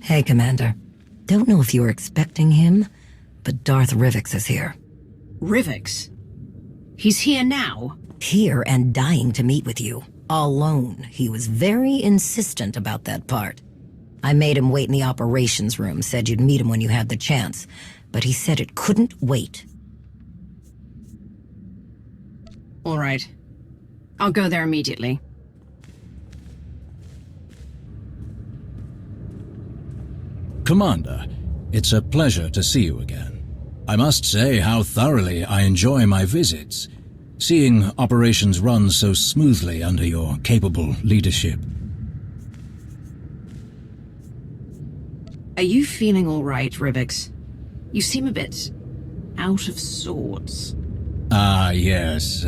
Hey, Commander. Don't know if you were expecting him, but Darth Rivix is here. Rivix? He's here now? Here and dying to meet with you. Alone. He was very insistent about that part. I made him wait in the operations room, said you'd meet him when you had the chance, but he said it couldn't wait. All right. I'll go there immediately. Commander, it's a pleasure to see you again. I must say how thoroughly I enjoy my visits, seeing operations run so smoothly under your capable leadership. Are you feeling all right, Rivix? You seem a bit out of sorts. Ah, yes.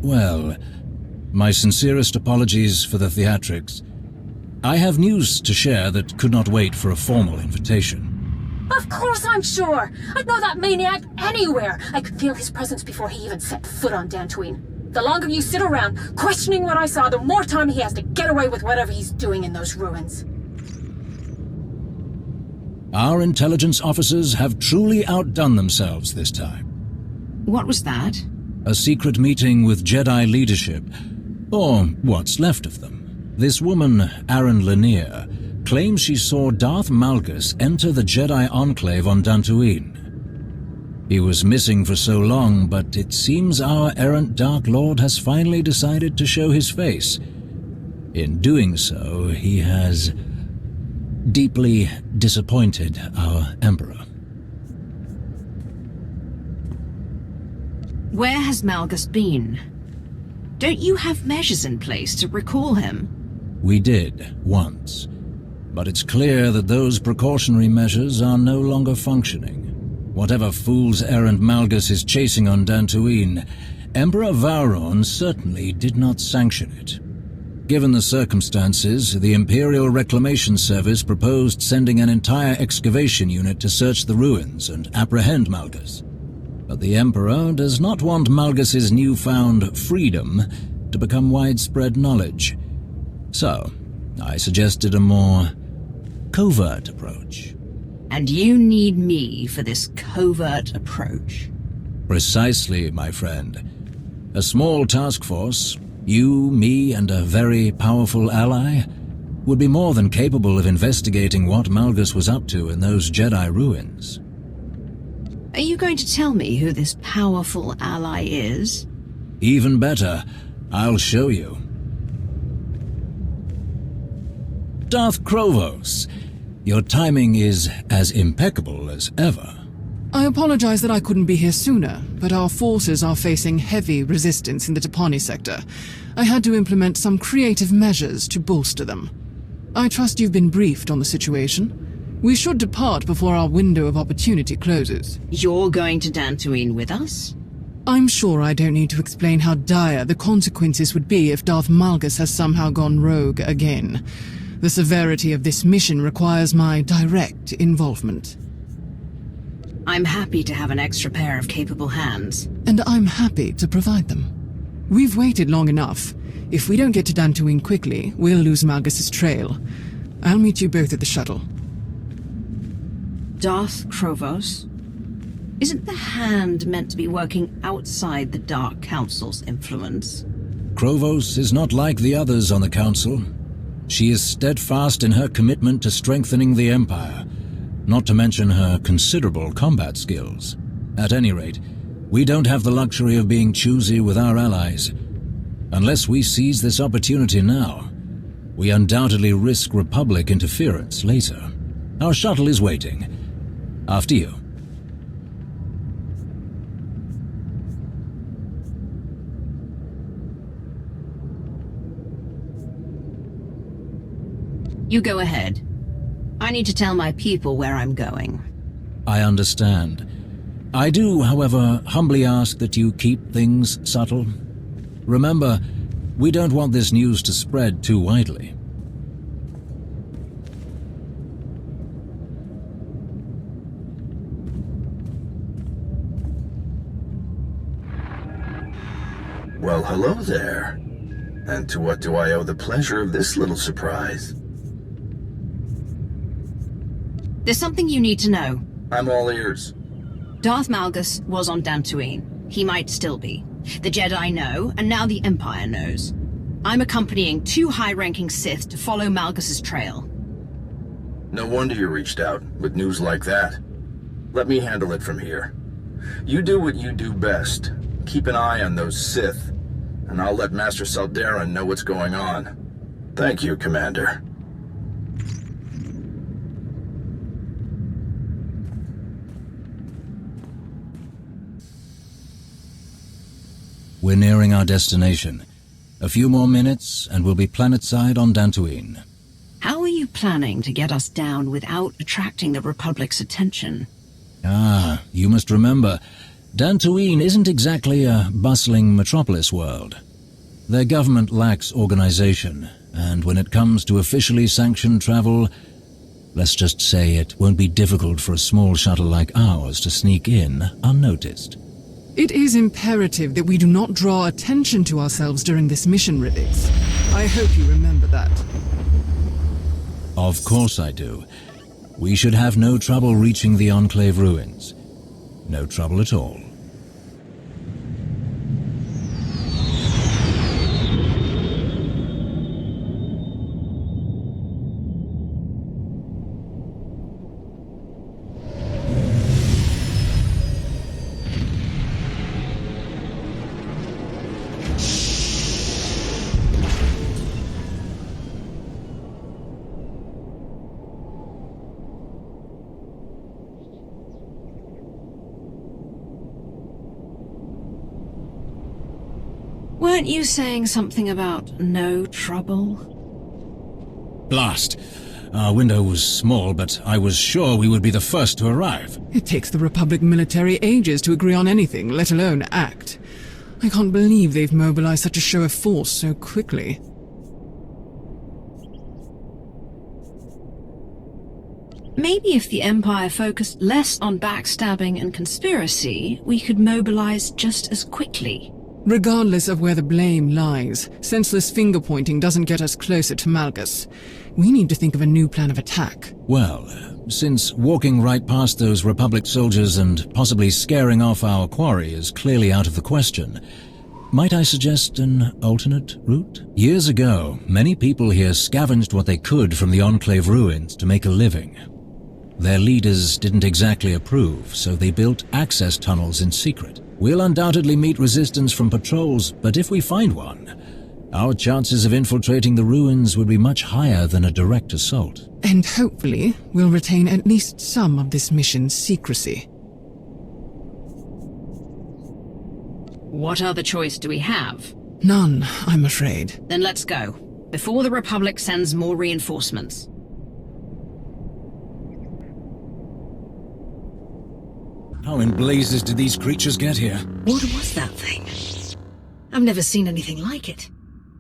Well, my sincerest apologies for the theatrics. I have news to share that could not wait for a formal invitation. Of course I'm sure! I'd know that maniac anywhere! I could feel his presence before he even set foot on Dantooine. The longer you sit around, questioning what I saw, the more time he has to get away with whatever he's doing in those ruins. Our intelligence officers have truly outdone themselves this time. What was that? A secret meeting with Jedi leadership, or what's left of them. This woman, Aaron Lanier, claims she saw Darth Malgus enter the Jedi Enclave on Dantooine. He was missing for so long, but it seems our errant Dark Lord has finally decided to show his face. In doing so, he has deeply disappointed our Emperor. Where has Malgus been? Don't you have measures in place to recall him? We did, once. But it's clear that those precautionary measures are no longer functioning. Whatever fool's errand Malgus is chasing on Dantooine, Emperor Vowron certainly did not sanction it. Given the circumstances, the Imperial Reclamation Service proposed sending an entire excavation unit to search the ruins and apprehend Malgus. But the Emperor does not want Malgus's newfound freedom to become widespread knowledge. So, I suggested a more covert approach. And you need me for this covert approach? Precisely, my friend. A small task force, you, me, and a very powerful ally, would be more than capable of investigating what Malgus was up to in those Jedi ruins. Are you going to tell me who this powerful ally is? Even better, I'll show you. Darth Krovos, your timing is as impeccable as ever. I apologize that I couldn't be here sooner, but our forces are facing heavy resistance in the Tapani sector. I had to implement some creative measures to bolster them. I trust you've been briefed on the situation. We should depart before our window of opportunity closes. You're going to Dantooine with us? I'm sure I don't need to explain how dire the consequences would be if Darth Malgus has somehow gone rogue again. The severity of this mission requires my direct involvement. I'm happy to have an extra pair of capable hands. And I'm happy to provide them. We've waited long enough. If we don't get to Dantooine quickly, we'll lose Malgus's trail. I'll meet you both at the shuttle. Darth Krovos? Isn't the Hand meant to be working outside the Dark Council's influence? Krovos is not like the others on the Council. She is steadfast in her commitment to strengthening the Empire, not to mention her considerable combat skills. At any rate, we don't have the luxury of being choosy with our allies. Unless we seize this opportunity now, we undoubtedly risk Republic interference later. Our shuttle is waiting. After you. You go ahead. I need to tell my people where I'm going. I understand. I do, however, humbly ask that you keep things subtle. Remember, we don't want this news to spread too widely. Well, hello there. And to what do I owe the pleasure of this little surprise? There's something you need to know. I'm all ears. Darth Malgus was on Dantooine. He might still be. The Jedi know, and now the Empire knows. I'm accompanying 2 high-ranking Sith to follow Malgus's trail. No wonder you reached out with news like that. Let me handle it from here. You do what you do best. Keep an eye on those Sith, and I'll let Master Saldarin know what's going on. Thank you, Commander. We're nearing our destination. A few more minutes, and we'll be planetside on Dantooine. How are you planning to get us down without attracting the Republic's attention? Ah, you must remember, Dantooine isn't exactly a bustling metropolis world. Their government lacks organization, and when it comes to officially sanctioned travel, let's just say it won't be difficult for a small shuttle like ours to sneak in unnoticed. It is imperative that we do not draw attention to ourselves during this mission, Rivix. I hope you remember that. Of course I do. We should have no trouble reaching the Enclave ruins. No trouble at all. Weren't you saying something about no trouble? Blast! Our window was small, but I was sure we would be the first to arrive. It takes the Republic military ages to agree on anything, let alone act. I can't believe they've mobilized such a show of force so quickly. Maybe if the Empire focused less on backstabbing and conspiracy, we could mobilize just as quickly. Regardless of where the blame lies, senseless finger-pointing doesn't get us closer to Malgus. We need to think of a new plan of attack. Well, since walking right past those Republic soldiers and possibly scaring off our quarry is clearly out of the question, might I suggest an alternate route? Years ago, many people here scavenged what they could from the Enclave ruins to make a living. Their leaders didn't exactly approve, so they built access tunnels in secret. We'll undoubtedly meet resistance from patrols, but if we find one, our chances of infiltrating the ruins would be much higher than a direct assault. And hopefully, we'll retain at least some of this mission's secrecy. What other choice do we have? None, I'm afraid. Then let's go, before the Republic sends more reinforcements. How in blazes did these creatures get here? What was that thing? I've never seen anything like it.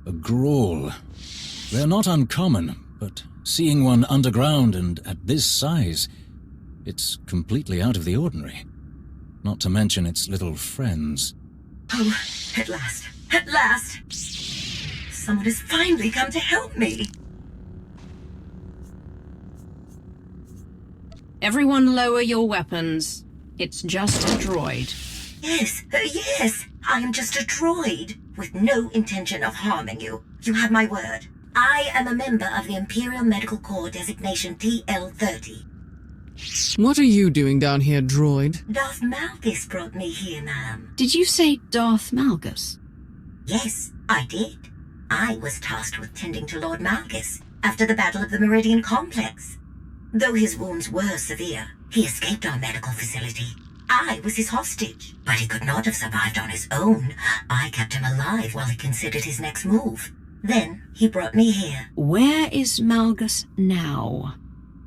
A Grawl. They're not uncommon, but seeing one underground and at this size, it's completely out of the ordinary. Not to mention its little friends. Oh, at last. At last! Someone has finally come to help me. Everyone lower your weapons. It's just a droid. Yes, yes. I am just a droid, with no intention of harming you. You have my word. I am a member of the Imperial Medical Corps designation TL-30. What are you doing down here, droid? Darth Malgus brought me here, ma'am. Did you say Darth Malgus? Yes, I did. I was tasked with tending to Lord Malgus after the Battle of the Meridian Complex. Though his wounds were severe, he escaped our medical facility. I was his hostage, but he could not have survived on his own. I kept him alive while he considered his next move. Then he brought me here. Where is Malgus now?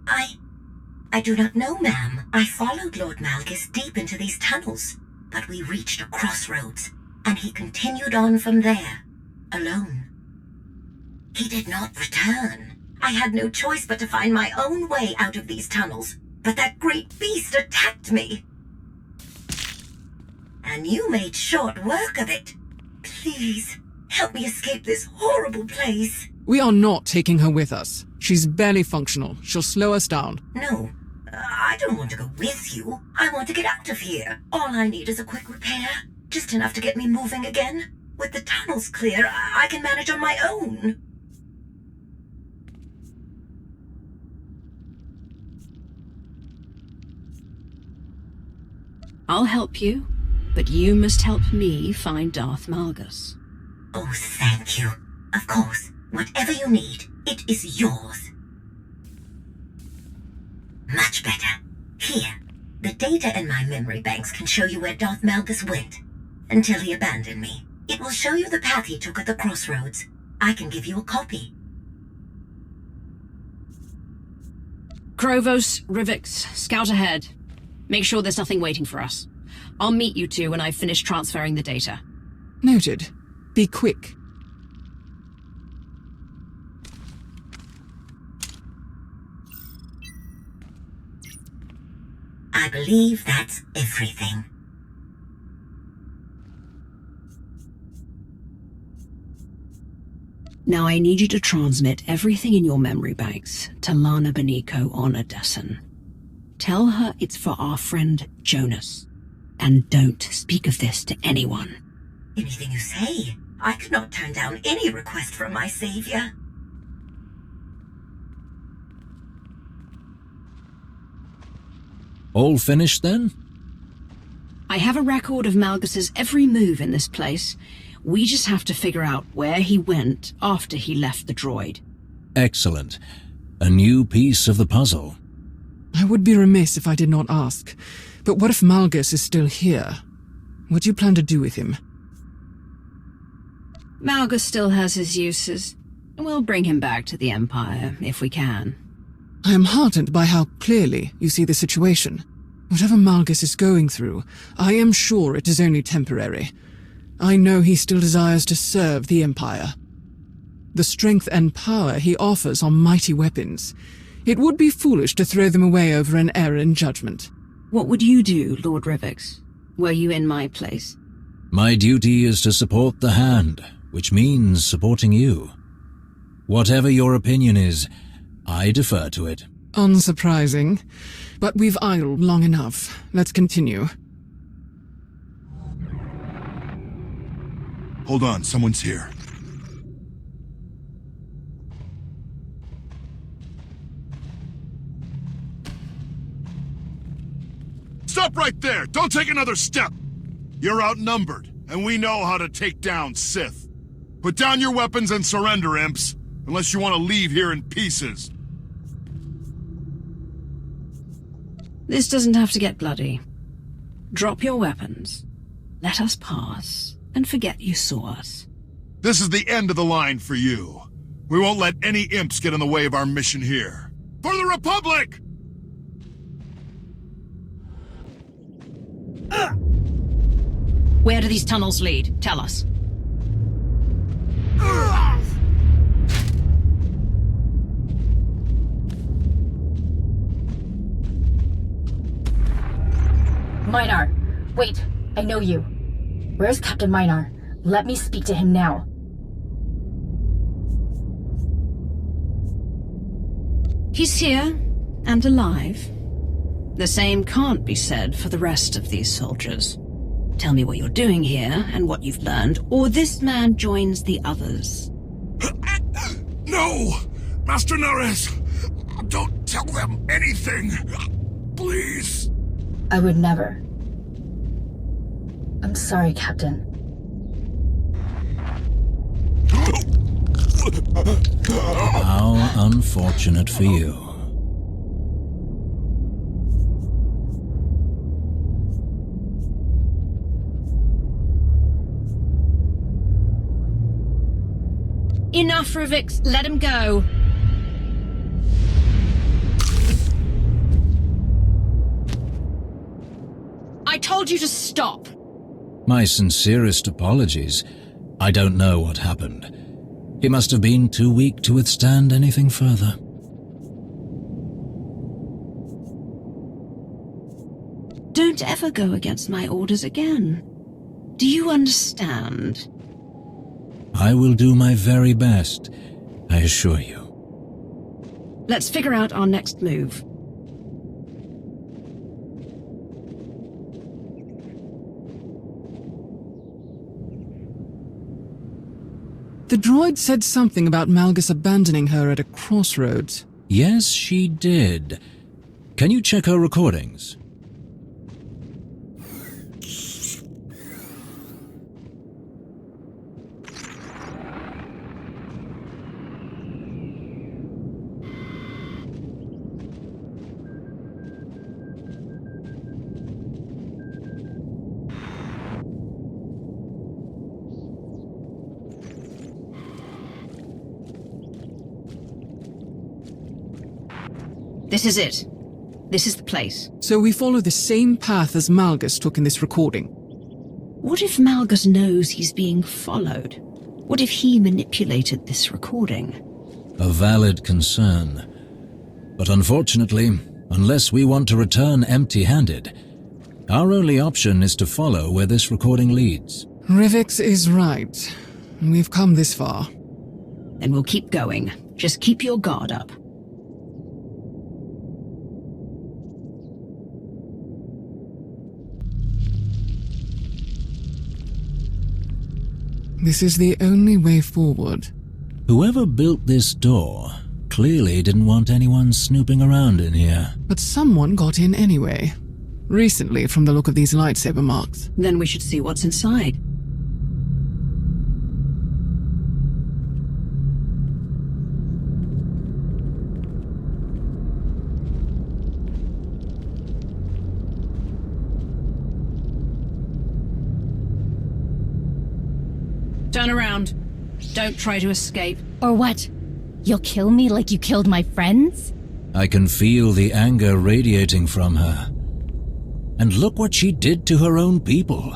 I do not know, ma'am. I followed Lord Malgus deep into these tunnels, but we reached a crossroads, and he continued on from there, alone. He did not return. I had no choice but to find my own way out of these tunnels, but that great beast attacked me. And you made short work of it. Please, help me escape this horrible place. We are not taking her with us. She's barely functional. She'll slow us down. No, I don't want to go with you. I want to get out of here. All I need is a quick repair. Just enough to get me moving again. With the tunnels clear, I can manage on my own. I'll help you, but you must help me find Darth Malgus. Oh, thank you. Of course. Whatever you need, it is yours. Much better. Here, the data in my memory banks can show you where Darth Malgus went. Until he abandoned me. It will show you the path he took at the crossroads. I can give you a copy. Krovos, Rivix, scout ahead. Make sure there's nothing waiting for us. I'll meet you two when I've finished transferring the data. Noted. Be quick. I believe that's everything. Now I need you to transmit everything in your memory banks to Lana Beniko on Odessen. Tell her it's for our friend Jonas. And don't speak of this to anyone. Anything you say. I could not turn down any request from my savior. All finished then? I have a record of Malgus's every move in this place. We just have to figure out where he went after he left the droid. Excellent. A new piece of the puzzle. I would be remiss if I did not ask. But what if Malgus is still here? What do you plan to do with him? Malgus still has his uses. We'll bring him back to the Empire, if we can. I am heartened by how clearly you see the situation. Whatever Malgus is going through, I am sure it is only temporary. I know he still desires to serve the Empire. The strength and power he offers are mighty weapons. It would be foolish to throw them away over an error in judgment. What would you do, Lord Rivix? Were you in my place? My duty is to support the Hand, which means supporting you. Whatever your opinion is, I defer to it. Unsurprising. But we've idled long enough. Let's continue. Hold on, someone's here. Stop right there! Don't take another step! You're outnumbered, and we know how to take down Sith. Put down your weapons and surrender, imps, unless you want to leave here in pieces. This doesn't have to get bloody. Drop your weapons. Let us pass, and forget you saw us. This is the end of the line for you. We won't let any imps get in the way of our mission here. For the Republic! Where do these tunnels lead? Tell us. Minar, wait, I know you. Where's Captain Minar? Let me speak to him now. He's here, and alive. The same can't be said for the rest of these soldiers. Tell me what you're doing here, and what you've learned, or this man joins the others. No! Master Nares! Don't tell them anything! Please! I would never. I'm sorry, Captain. How unfortunate for you. Enough, Rivix. Let him go. I told you to stop. My sincerest apologies. I don't know what happened. He must have been too weak to withstand anything further. Don't ever go against my orders again. Do you understand? I will do my very best, I assure you. Let's figure out our next move. The droid said something about Malgus abandoning her at a crossroads. Yes, she did. Can you check her recordings? This is it. This is the place. So we follow the same path as Malgus took in this recording. What if Malgus knows he's being followed? What if he manipulated this recording? A valid concern. But unfortunately, unless we want to return empty-handed, our only option is to follow where this recording leads. Rivix is right. We've come this far. Then we'll keep going. Just keep your guard up. This is the only way forward. Whoever built this door clearly didn't want anyone snooping around in here. But someone got in anyway. Recently, from the look of these lightsaber marks. Then we should see what's inside. Turn around. Don't try to escape. Or what? You'll kill me like you killed my friends? I can feel the anger radiating from her. And look what she did to her own people.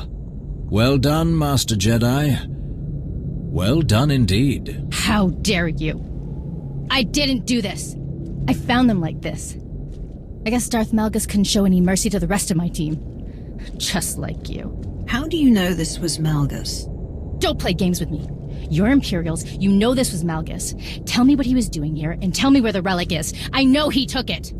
Well done, Master Jedi. Well done indeed. How dare you? I didn't do this. I found them like this. I guess Darth Malgus couldn't show any mercy to the rest of my team. Just like you. How do you know this was Malgus? Don't play games with me. You're Imperials. You know this was Malgus. Tell me what he was doing here, and tell me where the relic is. I know he took it.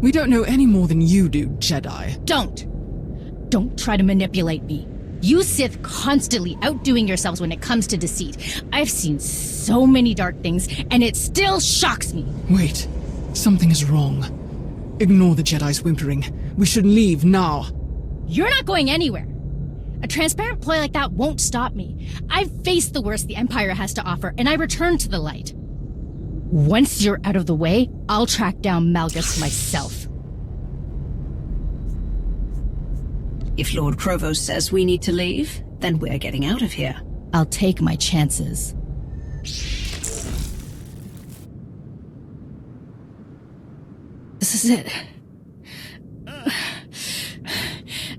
We don't know any more than you do, Jedi. Don't try to manipulate me. You Sith constantly outdoing yourselves when it comes to deceit. I've seen so many dark things, and it still shocks me. Wait. Something is wrong. Ignore the Jedi's whimpering. We should leave now. You're not going anywhere. A transparent ploy like that won't stop me. I've faced the worst the Empire has to offer, and I return to the light. Once you're out of the way, I'll track down Malgus myself. If Lord Krovos says we need to leave, then we're getting out of here. I'll take my chances. This is it.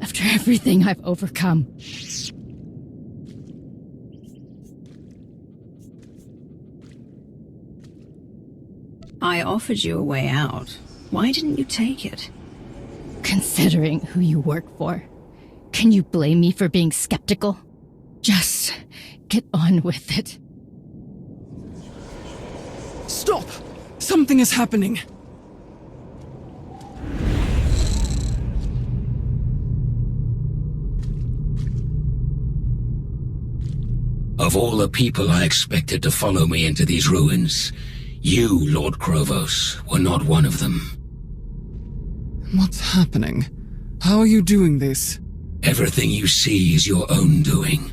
After everything I've overcome. I offered you a way out. Why didn't you take it? Considering who you work for, can you blame me for being skeptical? Just get on with it. Stop! Something is happening. Of all the people I expected to follow me into these ruins, you, Lord Krovos, were not one of them. What's happening? How are you doing this? Everything you see is your own doing.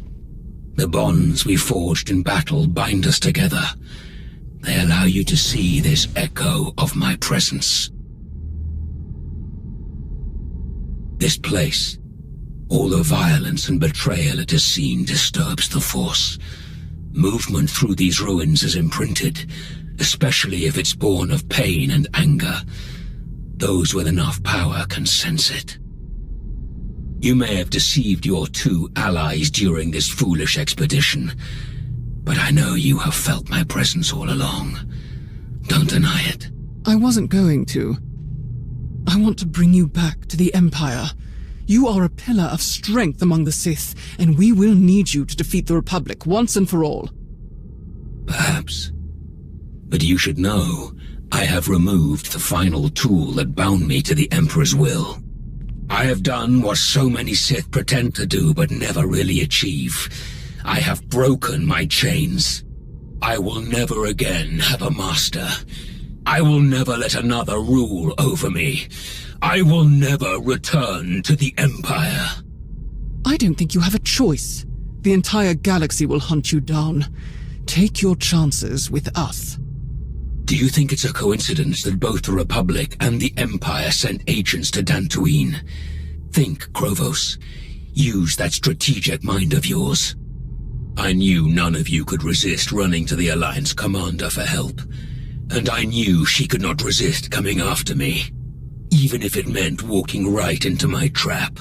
The bonds we forged in battle bind us together. They allow you to see this echo of my presence. This place, all the violence and betrayal it has seen disturbs the Force. Movement through these ruins is imprinted, especially if it's born of pain and anger. Those with enough power can sense it. You may have deceived your two allies during this foolish expedition, but I know you have felt my presence all along. Don't deny it. I wasn't going to. I want to bring you back to the Empire. You are a pillar of strength among the Sith, and we will need you to defeat the Republic once and for all. Perhaps. But you should know, I have removed the final tool that bound me to the Emperor's will. I have done what so many Sith pretend to do but never really achieve. I have broken my chains. I will never again have a master. I will never let another rule over me. I will never return to the Empire. I don't think you have a choice. The entire galaxy will hunt you down. Take your chances with us. Do you think it's a coincidence that both the Republic and the Empire sent agents to Dantooine? Think, Krovos. Use that strategic mind of yours. I knew none of you could resist running to the Alliance commander for help. And I knew she could not resist coming after me, even if it meant walking right into my trap.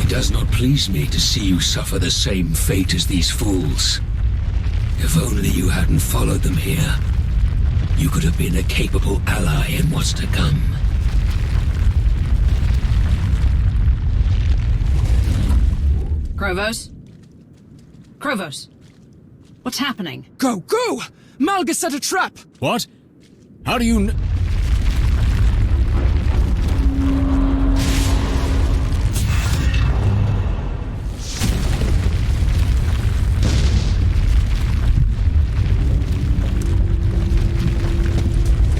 It does not please me to see you suffer the same fate as these fools. If only you hadn't followed them here, you could have been a capable ally in what's to come. Krovos? Krovos? What's happening? Go! Malgus set a trap! What? How do you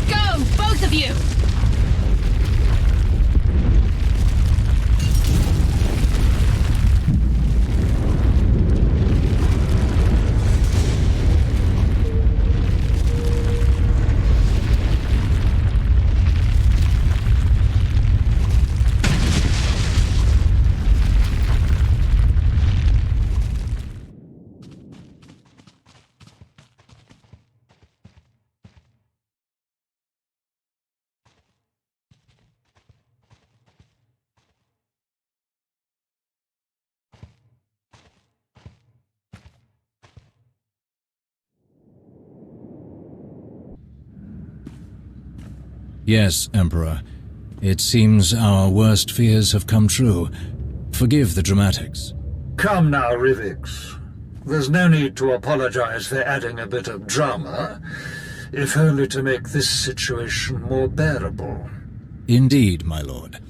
Go! Both of you! Yes, Emperor. It seems our worst fears have come true. Forgive the dramatics. Come now, Rivix. There's no need to apologize for adding a bit of drama, if only to make this situation more bearable. Indeed, my lord.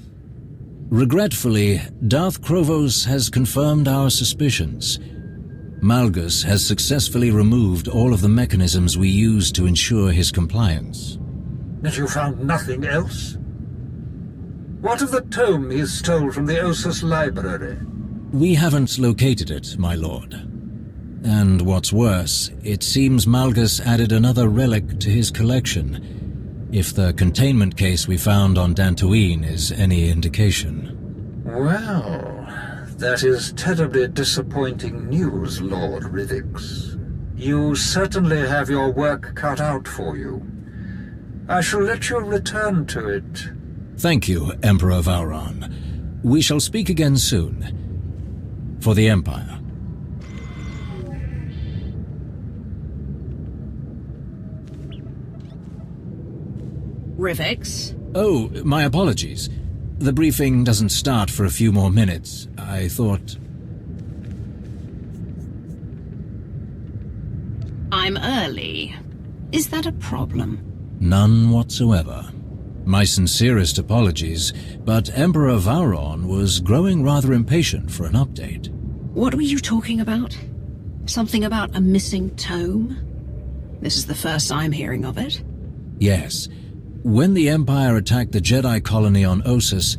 Regretfully, Darth Krovos has confirmed our suspicions. Malgus has successfully removed all of the mechanisms we use to ensure his compliance. And you found nothing else? What of the tome he stole from the Ossus library? We haven't located it, my lord. And what's worse, it seems Malgus added another relic to his collection, if the containment case we found on Dantooine is any indication. Well, that is terribly disappointing news, Lord Rivix. You certainly have your work cut out for you. I shall let you return to it. Thank you, Emperor Vauron. We shall speak again soon. For the Empire. Rivix? Oh, my apologies. The briefing doesn't start for a few more minutes. I thought... I'm early. Is that a problem? None whatsoever. My sincerest apologies, but Emperor Vauron was growing rather impatient for an update. What were you talking about? Something about a missing tome? This is the first I'm hearing of it. Yes. When the Empire attacked the Jedi colony on Ossus,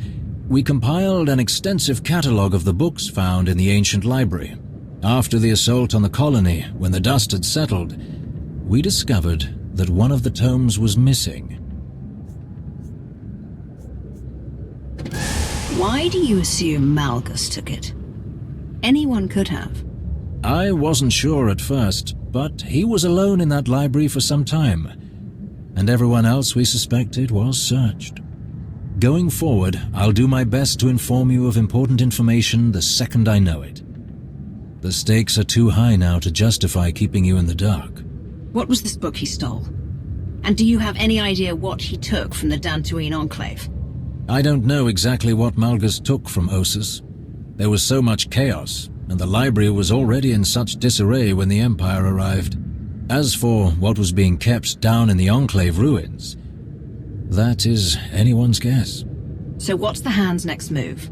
we compiled an extensive catalogue of the books found in the ancient library. After the assault on the colony, when the dust had settled, we discovered that one of the tomes was missing. Why do you assume Malgus took it? Anyone could have. I wasn't sure at first, but he was alone in that library for some time, and everyone else we suspected was searched. Going forward, I'll do my best to inform you of important information the second I know it. The stakes are too high now to justify keeping you in the dark. What was this book he stole? And do you have any idea what he took from the Dantooine Enclave? I don't know exactly what Malgus took from Ossus. There was so much chaos, and the library was already in such disarray when the Empire arrived. As for what was being kept down in the Enclave ruins, That is anyone's guess. So what's the Hand's next move?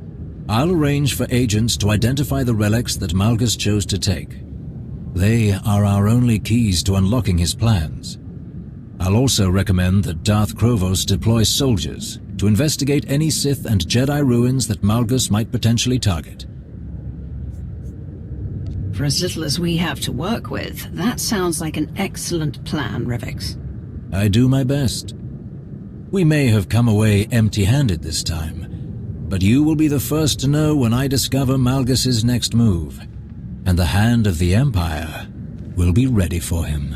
I'll arrange for agents to identify the relics that Malgus chose to take. They are our only keys to unlocking his plans. I'll also recommend that Darth Krovos deploy soldiers to investigate any Sith and Jedi ruins that Malgus might potentially target. For as little as we have to work with, that sounds like an excellent plan, Rivix. I do my best. We may have come away empty-handed this time, but you will be the first to know when I discover Malgus's next move, and the Hand of the Empire will be ready for him.